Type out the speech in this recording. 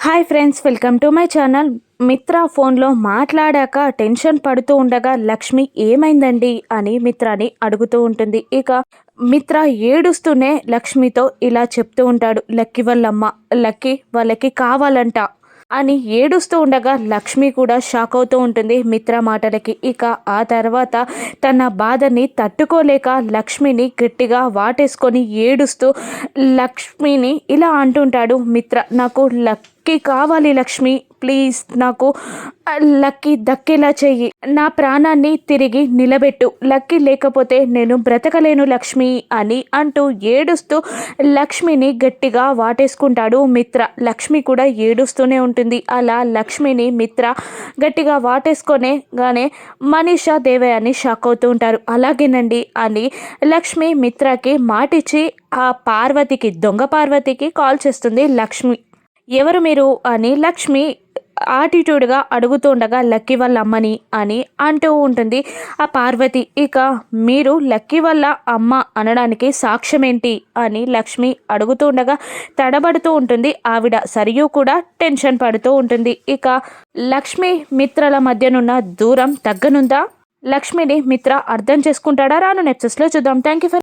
Hi friends, welcome to my channel. మిత్ర ఫోన్లో మాట్లాడాక టెన్షన్ పడుతూ ఉండగా లక్ష్మి ఏమైందండి అని మిత్రాని అడుగుతూ ఉంటుంది. ఇక మిత్ర ఏడుస్తూనే లక్ష్మితో ఇలా చెప్తూ ఉంటాడు. లక్కీ వాళ్ళమ్మ, లక్కీ వాళ్ళకి కావాలంట అని ఏడుస్తూ ఉండగా లక్ష్మి కూడా షాక్ అవుతూ ఉంటుంది మిత్ర మాటలకి. ఇక ఆ తర్వాత తన బాధని తట్టుకోలేక లక్ష్మిని గట్టిగా వాటేసుకొని ఏడుస్తూ లక్ష్మిని ఇలా అంటుంటాడు మిత్ర. నాకు లక్కీ కావాలి లక్ష్మి, ప్లీజ్ నాకు లక్కీ దక్కేలా చెయ్యి, నా ప్రాణాన్ని తిరిగి నిలబెట్టు, లక్కీ లేకపోతే నేను బ్రతకలేను లక్ష్మి అని అంటూ ఏడుస్తూ లక్ష్మిని గట్టిగా వాటేసుకుంటాడు మిత్ర. లక్ష్మి కూడా ఏడుస్తూనే ఉంటుంది. అలా లక్ష్మిని మిత్ర గట్టిగా వాటేసుకొనేగానే మనీషా దేవయాని షాక్ అవుతూ ఉంటారు. అలాగేనండి అని లక్ష్మి మిత్రకి మాటిచ్చి ఆ పార్వతికి, దొంగ పార్వతికి కాల్ చేస్తుంది లక్ష్మి. ఎవరు మీరు అని లక్ష్మి ఆటిట్యూడ్గా అడుగుతుండగా లక్కీ వాళ్ళ అమ్మని అని అంటూ ఉంటుంది ఆ పార్వతి. ఇక మీరు లక్కీ వాళ్ళ అమ్మ అనడానికి సాక్ష్యం ఏంటి అని లక్ష్మి అడుగుతుండగా తడబడుతూ ఉంటుంది ఆవిడ. సరియు కూడా టెన్షన్ పడుతూ ఉంటుంది. ఇక లక్ష్మి మిత్రల మధ్యనున్న దూరం తగ్గనుందా? లక్ష్మిని మిత్ర అర్థం చేసుకుంటాడా? రాను నెప్సెస్లో చూద్దాం. Thank you for